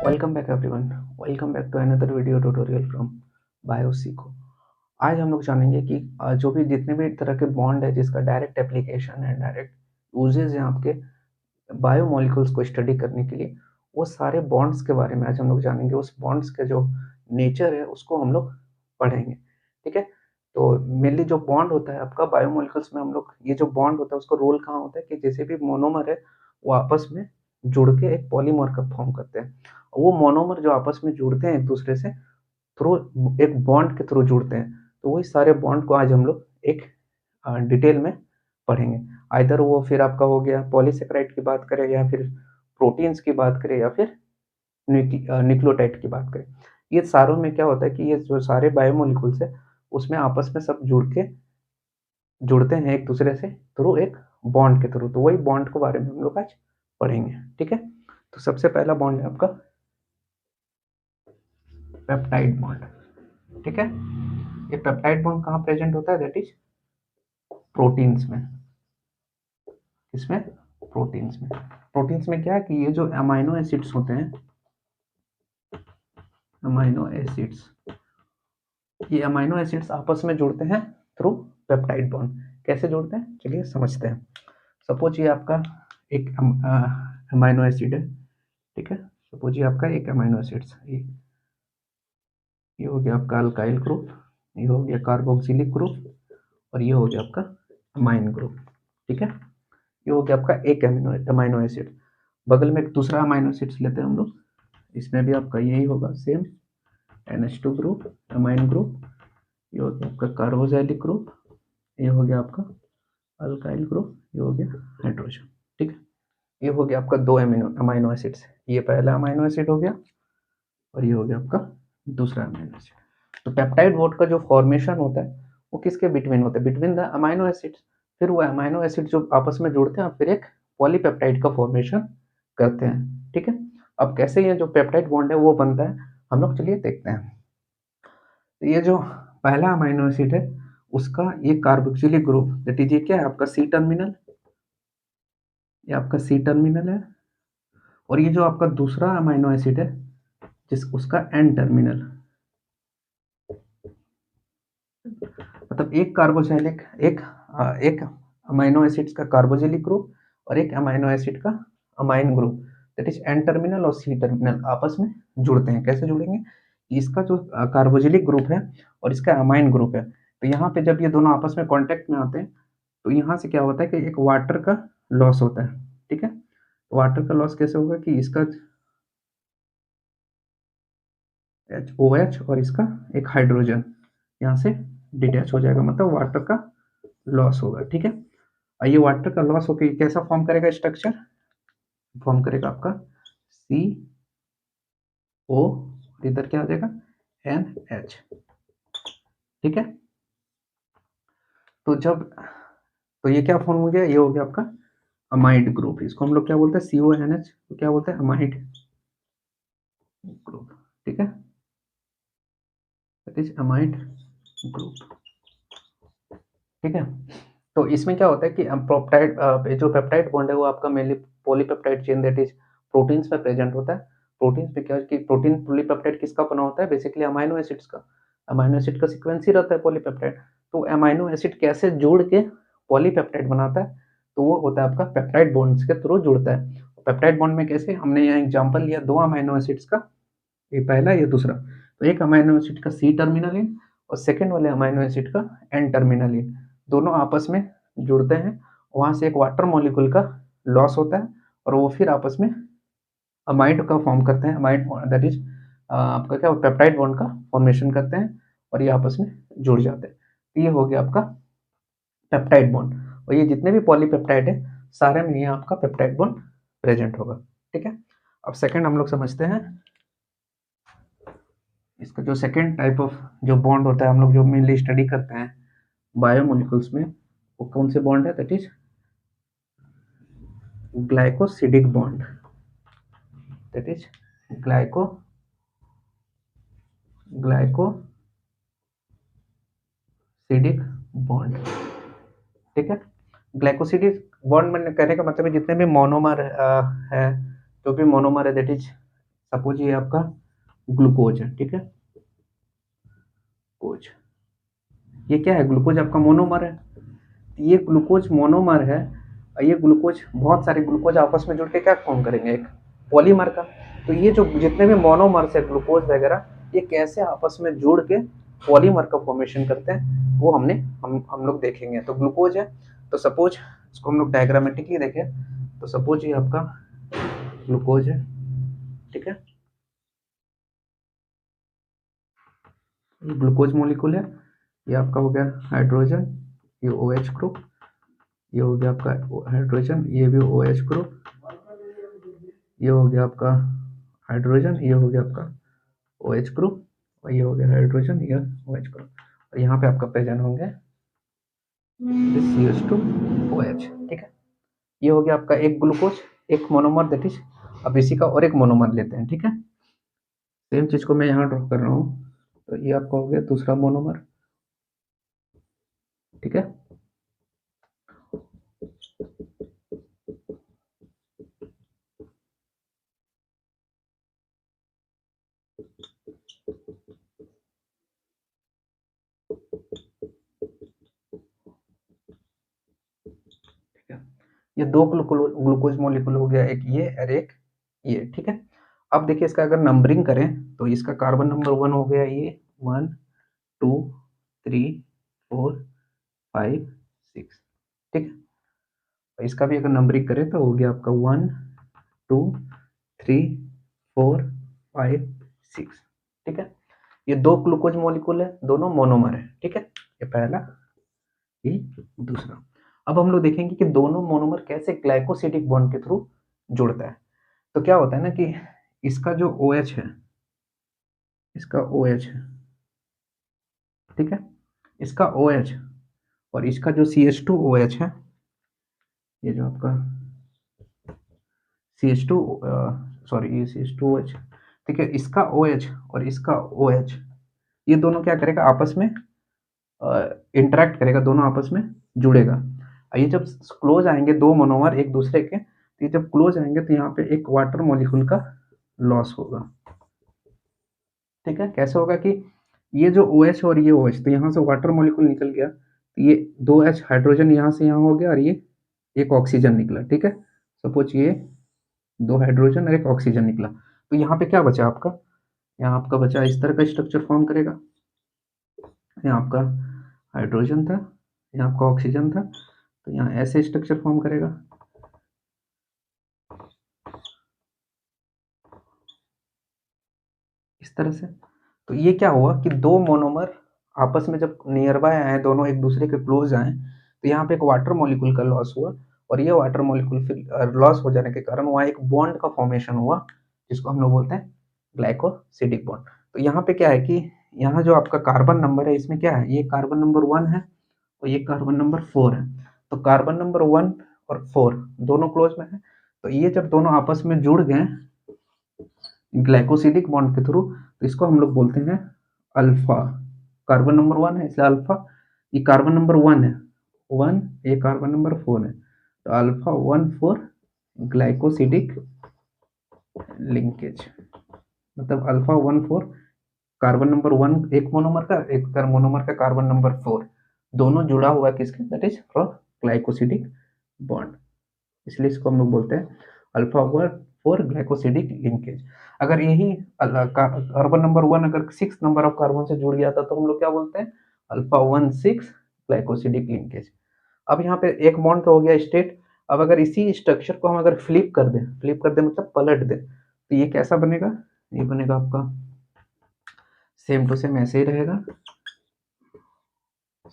Welcome back everyone. Welcome back to another video tutorial from बायोसीको। आज हम लोग जानेंगे कि जो भी जितने भी तरह के बॉन्ड है जिसका डायरेक्ट एप्लीकेशन है, डायरेक्ट यूजेज हैं आपके बायोमोलिकुल्स को स्टडी करने के लिए, वो सारे बॉन्ड्स के बारे में आज हम लोग जानेंगे। उस बॉन्ड्स के जो नेचर है उसको हम लोग पढ़ेंगे। ठीक है। तो मेनली जो बॉन्ड होता है आपका बायोमोलिकुल्स में, हम लोग ये जो बॉन्ड होता है उसका रोल कहाँ होता है कि जैसे भी मोनोमर है वो आपस में जुड़ के एक पॉलीमर का फॉर्म करते हैं। वो मोनोमर जो आपस में जुड़ते हैं एक दूसरे से थ्रू एक बॉन्ड के थ्रू जुड़ते हैं। तो वही सारे बॉन्ड को आज हम लोग एक डिटेल में पढ़ेंगे। आइदर वो फिर आपका हो गया पॉलीसेकेराइड की बात करें, या फिर प्रोटीन्स की बात करें, या फिर न्यूक्लियोटाइड की बात करें। ये सारों में क्या होता है कि ये जो सारे बायोमोलिकुल्स है उसमें आपस में सब जुड़ते हैं एक दूसरे से थ्रू एक बॉन्ड के थ्रू। तो वही बॉन्ड के बारे में हम लोग आज पढ़ेंगे। ठीक है। तो सबसे पहला बॉन्ड है आपका पेप्टाइड बॉन्ड। ठीक है। ये पेप्टाइड बॉन्ड कहाँ प्रेजेंट होता है? दैट इज प्रोटीन्स में। किसमें? प्रोटीन्स में। प्रोटीन्स में क्या है कि ये जो अमाइनो एसिड्स होते हैं, अमाइनो एसिड्स, ये अमाइनो एसिड्स आपस में जुड़ते हैं थ्रू पेप्टाइड बॉन्ड। कैसे जुड़ते हैं चलिए समझते हैं। सपोज ये आपका एक अमाइनो एसिड है। ठीक है। सपोज ये आपका एक अमाइनो एसिड्स, ये हो गया आपका अल्काइल ग्रुप, ये हो गया कार्बोक्सिलिक ग्रुप, और ये हो गया आपका अमाइन ग्रुप। ठीक है। ये हो गया आपका एक अमाइनो एसिड। बगल में एक दूसरा अमाइनो एसिड्स लेते हैं हम लोग, इसमें भी आपका यही होगा same, NH2 group, amine group. ये हो गया आपका कार्बोक्सिलिक ग्रुप, ये हो गया आपका अल्काइल ग्रुप, ये हो गया हाइड्रोजन। ठीक है। ये हो गया आपका दो अमाइनो एसिड्स। ये पहला अमाइनो एसिड हो गया और ये हो गया आपका दूसरा अमाइनो एसिड। तो पेप्टाइड बॉन्ड का जो फॉर्मेशन होता है वो किसके बिटवीन होता है? Between the amino acids. फिर वो अमाइनो एसिड जो आपस में जुड़ते हैं फिर एक पॉलीपेप्टाइड का फॉर्मेशन करते हैं। ठीक है। अब कैसे ये जो पेप्टाइड बॉन्ड है वो बनता है हम लोग चलिए देखते हैं। तो ये जो पहला अमाइनो एसिड है उसका ये कार्बोक्सिलिक ग्रुप, दैट इज ये क्या है आपका सी टर्मिनल, ये आपका सी टर्मिनल है। और ये जो आपका दूसरा अमाइनो एसिड है जिस उसका एन टर्मिनल, मतलब एक कार्बोक्सिलिक एक अमाइनो एसिड्स का कार्बोक्सिलिक ग्रुप और एक अमाइनो एसिड का amine group, that is an terminal और सी टर्मिनल आपस में जुड़ते हैं। कैसे जुड़ेंगे? इसका जो कार्बोक्सिलिक ग्रुप है और इसका अमाइन ग्रुप है, तो यहाँ पे जब ये दोनों आपस में कांटेक्ट में आते हैं तो यहाँ से क्या होता है कि एक वाटर का लॉस होता है। ठीक है। वाटर का लॉस कैसे होगा कि इसका OH और इसका एक हाइड्रोजन यहाँ से डिटैच हो जाएगा, मतलब वाटर का लॉस होगा। ठीक है। और ये वाटर का लॉस होकर कैसा फॉर्म करेगा? स्ट्रक्चर फॉर्म करेगा आपका CO, इधर क्या आ जाएगा NH। ठीक है। तो जब तो ये क्या फॉर्म हो गया? ये हो गया आपका अमाइड ग्रुप। इसको हम लोग क्या बोलते हैं? CONH तो क्या बोलते हैं? Amide group. ठीक है। That is amide group. ठीक है। तो इसमें क्या होता है कि जो पेप्टाइड बॉन्ड है वो आपका mainly polypeptide chain, that is proteins में प्रेजेंट होता है। प्रोटीन्स में क्या है कि प्रोटीन पॉलीपेप्टाइड किसका बना होता है? बेसिकली अमाइनो एसिड्स का। अमाइनो एसिड का सीक्वेंस ही रहता है पॉलीपेप्टाइड। तो अमाइनो एसिड कैसे जुड़ के पॉलीपेप्टाइड बनाता है? तो वो होता है आपका पेप्टाइड बॉन्ड्स के थ्रू जुड़ता है। पेप्टाइड बॉन्ड में कैसे? हमने यहाँ एग्जाम्पल लिया दो अमाइनो एसिड्स का, ये पहला ये दूसरा। तो एक अमाइनो एसिड का सी टर्मिनल इन और सेकेंड वाले अमाइनो एसिड का एन टर्मिनल इन, दोनों आपस में जुड़ते हैं। वहाँ से एक वाटर मॉलिक्यूल का लॉस होता है और वो फिर आपस में अमाइड का फॉर्म करते हैं। अमाइड दैट इज आपका क्या पेप्टाइड बॉन्ड का फॉर्मेशन करते हैं और ये आपस में जुड़ जाते हैं। तो ये हो गया आपका पेप्टाइड बॉन्ड। और ये जितने भी पॉलीपेप्टाइड है सारे में ये आपका पेप्टाइड बॉन्ड प्रेजेंट होगा। ठीक है। अब सेकेंड हम लोग समझते हैं इसका जो सेकेंड टाइप ऑफ जो बॉन्ड होता है हम लोग जो मेनली स्टडी करते हैं बायोमोलिकुल्स में, वो कौन से बॉन्ड है? That is glycosidic bond. That is glycosidic bond. ठीक है। ग्लाइकोसिडिक बॉन्ड में कहने का मतलब है जितने भी मोनोमर है, जो भी मोनोमर है दैट इज सपोज ये आपका ग्लूकोज है, ठीक है, ग्लूकोज, ये क्या है, ग्लूकोज आपका मोनोमर है। ये ग्लूकोज मोनोमर है और ये ग्लूकोज, बहुत सारे ग्लूकोज आपस में जुड़ के क्या फॉर्म करेंगे, एक पॉलीमर का। तो ये जो जितने भी मोनोमर्स है ग्लूकोज वगैरह, ये कैसे आपस में जुड़ के पॉलीमर का फॉर्मेशन करते हैं, वो हम लोग देखेंगे। तो ग्लूकोज है, तो सपोज इसको हम लोग डायग्रामेटिकली देखें, तो सपोज ये आपका ग्लूकोज है, ठीक है, ये ग्लूकोज मॉलिक्यूल है, ये आपका हो गया हाइड्रोजन, ये OH ग्रुप, ये हो गया आपका हाइड्रोजन, ये भी OH ग्रुप, ये हो गया आपका हाइड्रोजन, ये हो गया आपका OH ग्रुप, और ये हो गया हाइड्रोजन, ये OH ग्रुप, और यहाँ पे आपका प्रेजेंट होंगे CH2OH, ठीक है। ये हो गया आपका एक ग्लूकोज, एक मोनोमर, दैट इज। अब इसी का और एक मोनोमर लेते हैं, ठीक है, सेम चीज को मैं यहाँ ड्रॉ कर रहा हूँ। तो ये आपका हो गया दूसरा मोनोमर, ठीक है। ठीक है, ये दो ग्लूकोज मॉलिक्यूल हो गया, एक ये और एक ये, ठीक है। अब देखिए इसका अगर नंबरिंग करें तो इसका कार्बन नंबर 1 हो गया, ये 1 2 3 4 5 6, ठीक है। और इसका भी अगर नंबरिंग करें तो हो गया आपका 1 2 3 4 5 6, ठीक है। ये दो ग्लूकोज मॉलिक्यूल है, दोनों मोनोमर है, ठीक है, ये पहला, ये दूसरा। अब हम लोग देखेंगे कि दोनों मोनोमर कैसे ग्लाइकोसिडिक बॉन्ड के थ्रू जुड़ता है। तो क्या होता है ना कि इसका जो OH है, इसका OH है, ठीक है, इसका OH और इसका जो CH2OH है, ये जो आपका CH2 सॉरी ये CH2OH, ठीक है, इसका OH और इसका OH, ये दोनों क्या करेगा, आपस में इंटरेक्ट करेगा, दोनों आपस में जुड़ेगा। ये जब क्लोज आएंगे दो मोनोमर एक दूसरे के, तो ये जब क्लोज आएंगे तो यहाँ पे एक वाटर मॉलिक्यूल का लॉस होगा, ठीक है। कैसे होगा कि ये जो OH और ये OH, तो यहाँ से वाटर मॉलिक्यूल निकल गया, तो ये 2H हाइड्रोजन यहाँ से यहाँ हो गया और ये एक ऑक्सीजन निकला, ठीक है। सपोज ये 2 हाइड्रोजन और एक ऑक्सीजन निकला, तो यहाँ पे क्या बचा आपका, यहाँ आपका बचा इस तरह का स्ट्रक्चर फॉर्म करेगा। यहाँ आपका हाइड्रोजन था, यहाँ आपका ऑक्सीजन था, तो यहाँ ऐसे स्ट्रक्चर फॉर्म करेगा, इस तरह से। तो ये क्या हुआ कि दो मोनोमर आपस में जब नियर बाय आए, दोनों एक दूसरे के क्लोज आए, तो यहाँ पे एक वाटर मॉलिक्यूल का लॉस हुआ, और ये वाटर मॉलिक्यूल फिर लॉस हो जाने के कारण वहाँ एक बॉन्ड का फॉर्मेशन हुआ, जिसको हम लोग बोलते हैं ग्लाइकोसिडिक बॉन्ड। तो यहाँ पे क्या है कि यहाँ जो आपका कार्बन नंबर है, इसमें क्या है, ये कार्बन नंबर 1 है और ये कार्बन नंबर 4 है। तो कार्बन नंबर 1 और 4 दोनों क्लोज में है, तो ये जब दोनों आपस में जुड़ गए ग्लाइकोसिडिक बॉन्ड के थ्रू, तो इसको हम लोग बोलते हैं अल्फा। कार्बन नंबर 1 है इसलिए अल्फा, ये कार्बन नंबर 1 है 1, ये कार्बन नंबर 4 है, तो अल्फा 1 4 ग्लाइकोसिडिक लिंकेज, मतलब अल्फा 1 4 कार्बन नंबर 1 एक मोनोमर का, एक मोनोमर का कार्बन नंबर 4, दोनों जुड़ा हुआ है किसके, that is from glycosidic bond, इसलिए इसको हम लोग बोलते हैं अल्फा 4 ग्लाइकोसिडिक लिंकेज। अगर यही कार्बन नंबर 1 अगर 6 नंबर ऑफ कार्बन से जुड़ गया था तो हम लोग क्या बोलते हैं, अल्फा 1 6 ग्लाइकोसिडिक लिंकेज। अब यहाँ पे एक बॉन्ड तो हो गया स्टेट। अब अगर इसी स्ट्रक्चर को हम अगर फ्लिप कर दें मतलब पलट दें, तो ये कैसा बनेगा, ये बनेगा आपका सेम टू सेम ऐसे ही रहेगा,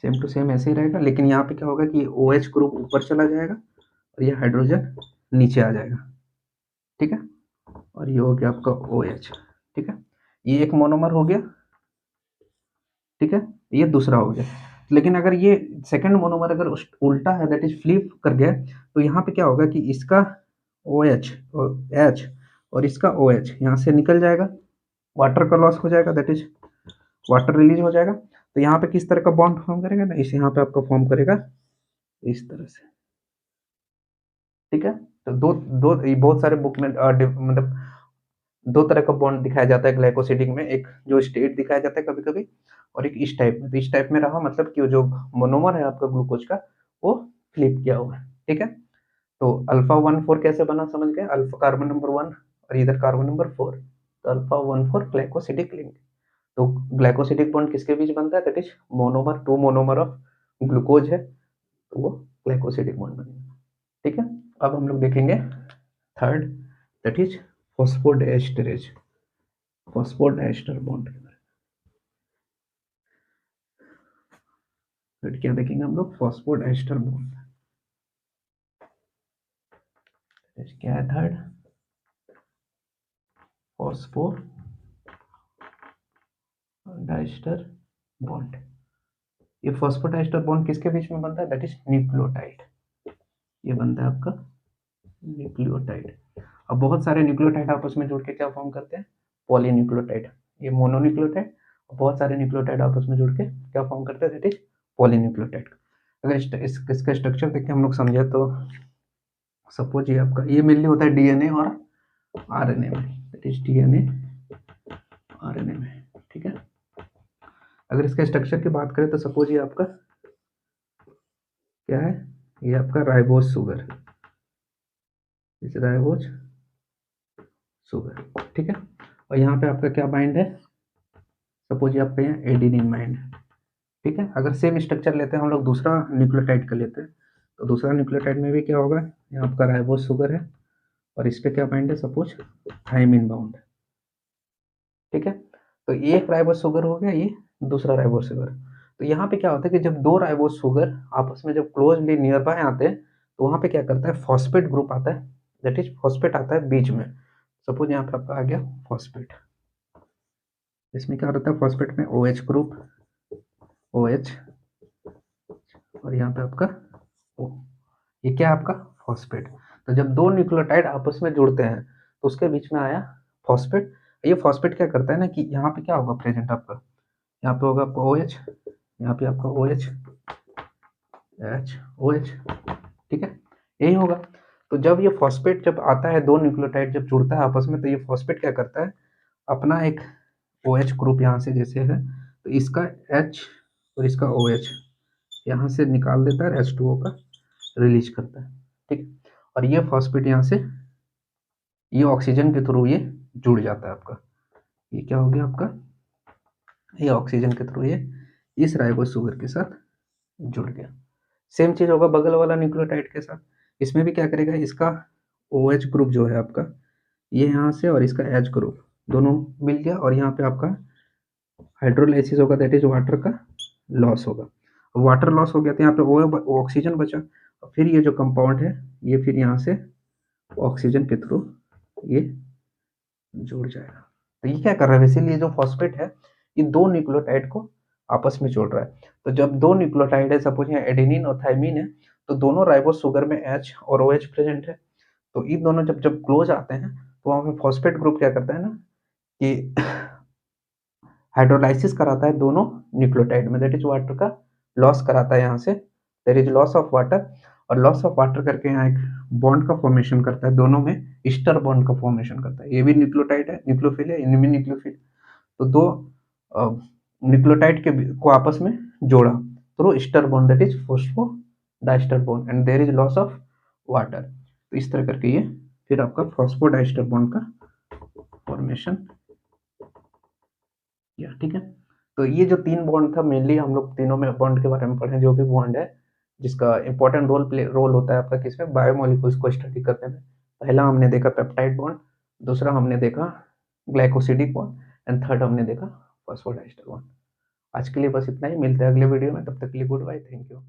सेम टू सेम ऐसे ही रहेगा, लेकिन यहाँ पे क्या होगा कि OH ग्रुप ऊपर चला जाएगा और ये हाइड्रोजन नीचे आ जाएगा, ठीक है। और ये हो गया आपका OH, ठीक है, ये एक मोनोमर हो गया, ठीक है, ये दूसरा हो गया। लेकिन अगर ये सेकंड मोनोमर अगर उल्टा है, दैट इज फ्लिप कर गया, तो यहाँ पे क्या होगा कि इसका OH और H और इसका OH यहाँ से निकल जाएगा, वाटर का लॉस हो जाएगा, दैट इज वाटर रिलीज हो जाएगा। तो यहाँ पे किस तरह का बॉन्ड फॉर्म करेगा ना, इस यहाँ पे आपका फॉर्म करेगा इस तरह से, ठीक है। तो दो दो बहुत सारे बुक में मतलब दो तरह का बॉन्ड दिखाया जाता है ग्लाइकोसिडिक में, एक जो स्टेट दिखाया जाता है कभी कभी, और एक इस टाइप में। तो इस टाइप में रहा मतलब कि वो जो मोनोमर है आपका ग्लूकोज का वो फ्लिप किया हुआ है, ठीक है। तो अल्फा 1,4 कैसे बना समझ गए, अल्फा कार्बन नंबर 1 और इधर कार्बन नंबर 4, तो अल्फा 1,4 ग्लाइकोसिडिक लिंक। तो ग्लाइकोसिडिक बॉन्ड किसके बीच बनता है, that is monomer, to monomer of glucose है, तो वो ग्लाइकोसिडिक बॉन्ड बनेगा, ठीक है। अब हम लोग देखेंगे third, that is phosphodiesterase, phosphodiester bond के बारे में। फिर क्या देखेंगे हम लोग, फॉस्फोडाइएस्टर बॉन्ड क्या है थर्ड, फॉस्फोडाइएस्टर बॉन्ड। ये फॉस्फोडाइएस्टर बॉन्ड किसके बीच में बनता है, दैट इज न्यूक्लियोटाइड, ये बनता है आपका न्यूक्लियोटाइड। अब बहुत सारे न्यूक्लियोटाइड आपस में जुड़ के क्या फॉर्म करते हैं, पॉलीन्यूक्लियोटाइड। ये मोनोन्यूक्लियोटाइड, और बहुत सारे न्यूक्लियोटाइड आपस में जुड़ के क्या फॉर्म करते हैं, दैट इज पॉलीन्यूक्लियोटाइड। अगर इसका स्ट्रक्चर देख के हम लोग समझे तो सपोज ये आपका ये मेनली होता है डीएनए और आरएनए में, दैट इज डीएनए आरएनए में, ठीक है। अगर इसका स्ट्रक्चर की बात करें तो सपोज ये आपका क्या है, ये आपका राइबोज शुगर, इस राइबोज शुगर, ठीक है। और यहाँ पे आपका क्या बाइंड है, सपोज ये आपका यहाँ एडेनिन बाइंड है, ठीक है। अगर सेम स्ट्रक्चर लेते हैं हम लोग दूसरा न्यूक्लियोटाइड का लेते हैं, तो दूसरा न्यूक्लियोटाइड में भी क्या होगा, यहाँ आपका राइबोज शुगर है और इस पे क्या बाइंड है, सपोज थायमिन बाउंड है, ठीक है। तो ये एक राइबोज शुगर हो गया, ये दूसरा राइबोज शुगर। तो यहाँ पे क्या होता है कि जब दो राइबोज शुगर आपस में जब क्लोजली नियर बाय आते हैं, तो वहाँ पे क्या करता है, फॉस्फेट ग्रुप आता है, दैट इज फॉस्फेट आता है बीच में। सपोज यहाँ पे आपका आ गया फॉस्फेट, इसमें क्या रहता है, फॉस्फेट में OH ग्रुप, OH, और यहाँ पे आपका O, ये क्या है आपका फॉस्फेट। तो जब दो न्यूक्लियोटाइड आपस में जुड़ते हैं तो उसके बीच में आया फॉस्फेट। ये फॉस्फेट क्या करता है ना कि यहाँ पे क्या होगा प्रेजेंट आपका, यहाँ पे होगा आपका OH, यहाँ पे आपका OH, OH, ठीक है, यही होगा। तो जब ये फॉस्फेट जब आता है, दो न्यूक्लियोटाइड जब जुड़ता है आपस में, तो ये फॉस्फेट क्या करता है, अपना एक OH ग्रुप यहाँ से जैसे है, तो इसका H और इसका OH यहाँ से निकाल देता है, H2O का रिलीज करता है, ठीक। और ये फॉस्फेट यहाँ से ये ऑक्सीजन के थ्रू ये जुड़ जाता है आपका, ये क्या हो गया आपका, ये ऑक्सीजन के थ्रू ये इस राइबोज शुगर के साथ जुड़ गया। सेम चीज होगा बगल वाला न्यूक्लियोटाइड के साथ, इसमें भी क्या करेगा, इसका OH ग्रुप जो है आपका, ये यहाँ से और इसका H ग्रुप दोनों मिल गया, और यहाँ पे आपका हाइड्रोलाइसिस होगा, दैट इज वाटर का लॉस होगा। वाटर लॉस हो गया तो यहाँ पे ओ ऑक्सीजन बचा, और फिर ये जो कंपाउंड है ये फिर यहाँ से ऑक्सीजन के थ्रू ये जुड़ जाएगा। तो ये क्या कर रहा है, बेसिकली ये जो फॉस्फेट है ये दो न्यूक्लियोटाइड को आपस में जोड़ रहा है। तो जब दो न्यूक्लियोटाइड है, सपोज यहाँ एडेनिन और थायमिन है, तो दोनों राइबोज शुगर में H और OH प्रेजेंट है, तो इन दोनों जब जब क्लोज आते हैं तो वहाँ पे फॉस्फेट ग्रुप क्या करता है ना कि हाइड्रोलाइसिस कराता है दोनों न्यूक्लियोटाइड में, दैट इज वाटर का लॉस कराता है, यहाँ से there is loss of water, और लॉस ऑफ वाटर करके यहाँ एक बॉन्ड का फॉर्मेशन करता है, दोनों में ईस्टर बॉन्ड का फॉर्मेशन करता है। ये भी न्यूक्लियोटाइड है, न्यूक्लियोफिल है, इनमें न्यूक्लियोफिल, तो दो न्यूक्लियोटाइड के को आपस में जोड़ा through ester bond, that is phosphodiester bond, and there is loss of water. तो इस तरह करके ये फिर आपका फॉस्फोडाइस्टर बॉन्ड का फॉर्मेशन किया, ठीक है। तो ये जो तीन बॉन्ड था, मेनली हम लोग तीनों में बॉन्ड के बारे में पढ़े, जो भी बॉन्ड है जिसका इंपॉर्टेंट रोल होता है आपका किसमें, बायोमोलिक्यूल्स को स्टडी करने में। पहला हमने देखा पेप्टाइड बॉन्ड, दूसरा हमने देखा ग्लाइकोसिडिक बॉन्ड, एंड थर्ड हमने देखा फॉस्फोडाइस्टर बॉन्ड। आज के लिए बस इतना ही, मिलते हैं अगले वीडियो में, तब तक के लिए गुड बाय, थैंक यू।